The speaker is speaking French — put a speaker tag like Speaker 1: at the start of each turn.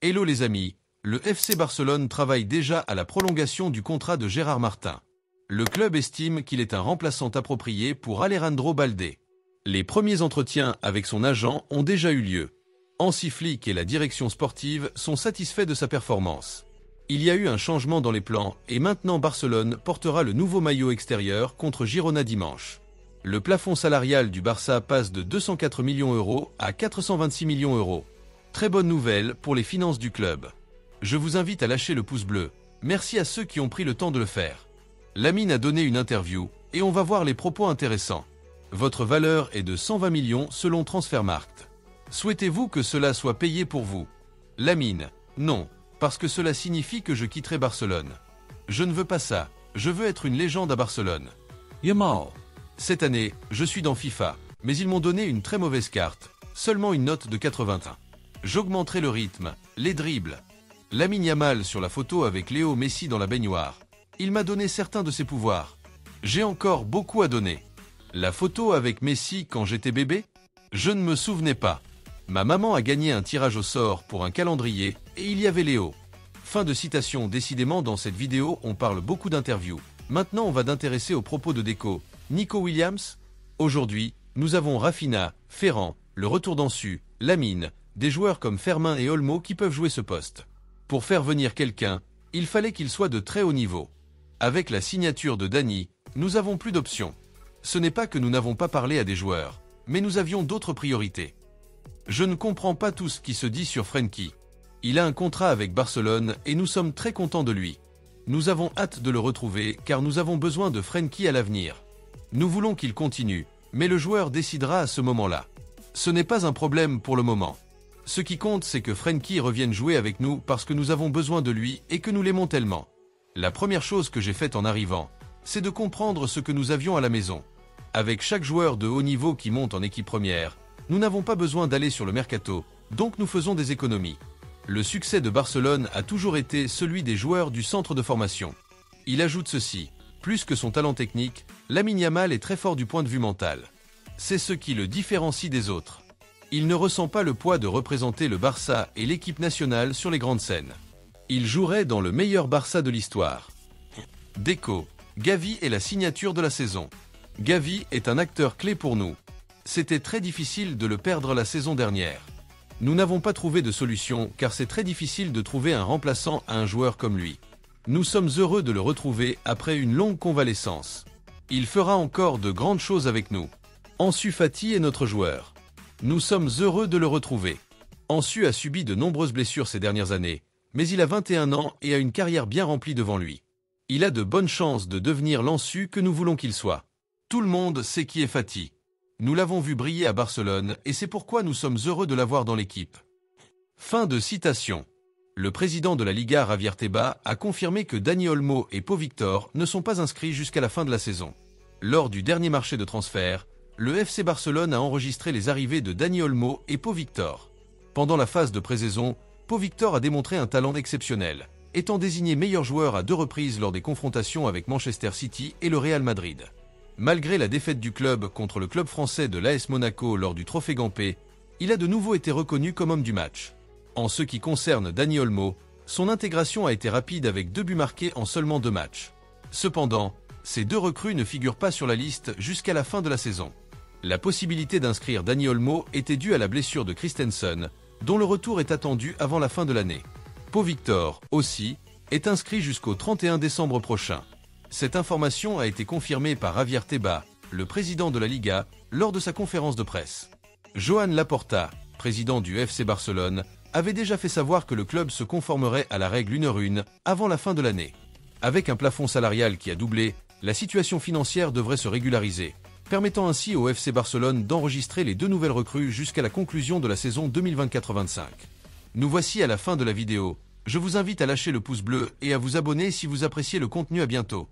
Speaker 1: Hello les amis, le FC Barcelone travaille déjà à la prolongation du contrat de Gérard Martin. Le club estime qu'il est un remplaçant approprié pour Alejandro Balde. Les premiers entretiens avec son agent ont déjà eu lieu. Hansi Flick et la direction sportive sont satisfaits de sa performance. Il y a eu un changement dans les plans et maintenant Barcelone portera le nouveau maillot extérieur contre Girona dimanche. Le plafond salarial du Barça passe de 204 millions € à 426 millions €. Très bonne nouvelle pour les finances du club. Je vous invite à lâcher le pouce bleu. Merci à ceux qui ont pris le temps de le faire. Lamine a donné une interview et on va voir les propos intéressants. Votre valeur est de 120 millions selon Transfermarkt. Souhaitez-vous que cela soit payé pour vous? Lamine, non, parce que cela signifie que je quitterai Barcelone. Je ne veux pas ça, je veux être une légende à Barcelone.
Speaker 2: Yamal.
Speaker 1: Cette année, je suis dans FIFA, mais ils m'ont donné une très mauvaise carte, seulement une note de 81. J'augmenterai le rythme, les dribbles. Lamine Yamal sur la photo avec Léo Messi dans la baignoire. Il m'a donné certains de ses pouvoirs. J'ai encore beaucoup à donner. La photo avec Messi quand j'étais bébé? Je ne me souvenais pas. Ma maman a gagné un tirage au sort pour un calendrier et il y avait Léo. Fin de citation. Décidément dans cette vidéo on parle beaucoup d'interviews. Maintenant on va d'intéresser aux propos de Deco. Nico Williams? Aujourd'hui, nous avons Rafinha, Ferran, le retour d'Ansu, Lamine, des joueurs comme Fermin et Olmo qui peuvent jouer ce poste. Pour faire venir quelqu'un, il fallait qu'il soit de très haut niveau. Avec la signature de Dani, nous avons plus d'options. Ce n'est pas que nous n'avons pas parlé à des joueurs, mais nous avions d'autres priorités. Je ne comprends pas tout ce qui se dit sur Frenkie. Il a un contrat avec Barcelone et nous sommes très contents de lui. Nous avons hâte de le retrouver car nous avons besoin de Frenkie à l'avenir. Nous voulons qu'il continue, mais le joueur décidera à ce moment-là. Ce n'est pas un problème pour le moment. Ce qui compte, c'est que Frenkie revienne jouer avec nous parce que nous avons besoin de lui et que nous l'aimons tellement. La première chose que j'ai faite en arrivant, c'est de comprendre ce que nous avions à la maison. Avec chaque joueur de haut niveau qui monte en équipe première, nous n'avons pas besoin d'aller sur le mercato, donc nous faisons des économies. Le succès de Barcelone a toujours été celui des joueurs du centre de formation. Il ajoute ceci, plus que son talent technique, Lamine Yamal est très fort du point de vue mental. C'est ce qui le différencie des autres. Il ne ressent pas le poids de représenter le Barça et l'équipe nationale sur les grandes scènes. Il jouerait dans le meilleur Barça de l'histoire. Deco, Gavi est la signature de la saison. Gavi est un acteur clé pour nous. C'était très difficile de le perdre la saison dernière. Nous n'avons pas trouvé de solution car c'est très difficile de trouver un remplaçant à un joueur comme lui. Nous sommes heureux de le retrouver après une longue convalescence. Il fera encore de grandes choses avec nous. Ansu Fati est notre joueur. Nous sommes heureux de le retrouver. Ansu a subi de nombreuses blessures ces dernières années, mais il a 21 ans et a une carrière bien remplie devant lui. Il a de bonnes chances de devenir l'Ansu que nous voulons qu'il soit. Tout le monde sait qui est Fati. Nous l'avons vu briller à Barcelone et c'est pourquoi nous sommes heureux de l'avoir dans l'équipe. Fin de citation. Le président de la Liga, Javier Tebas, a confirmé que Dani Olmo et Pau Victor ne sont pas inscrits jusqu'à la fin de la saison. Lors du dernier marché de transfert, le FC Barcelone a enregistré les arrivées de Dani Olmo et Pau Victor. Pendant la phase de pré-saison, Pau Victor a démontré un talent exceptionnel, étant désigné meilleur joueur à 2 reprises lors des confrontations avec Manchester City et le Real Madrid. Malgré la défaite du club contre le club français de l'AS Monaco lors du Trophée Gampé, il a de nouveau été reconnu comme homme du match. En ce qui concerne Dani Olmo, son intégration a été rapide avec 2 buts marqués en seulement 2 matchs. Cependant, ces 2 recrues ne figurent pas sur la liste jusqu'à la fin de la saison. La possibilité d'inscrire Dani Olmo était due à la blessure de Christensen, dont le retour est attendu avant la fin de l'année. Pau Victor, aussi, est inscrit jusqu'au 31 décembre prochain. Cette information a été confirmée par Javier Tebas, le président de la Liga, lors de sa conférence de presse. Joan Laporta, président du FC Barcelone, avait déjà fait savoir que le club se conformerait à la règle 1h1 avant la fin de l'année. Avec un plafond salarial qui a doublé, la situation financière devrait se régulariser, permettant ainsi au FC Barcelone d'enregistrer les 2 nouvelles recrues jusqu'à la conclusion de la saison 2024-25. Nous voici à la fin de la vidéo. Je vous invite à lâcher le pouce bleu et à vous abonner si vous appréciez le contenu. À bientôt.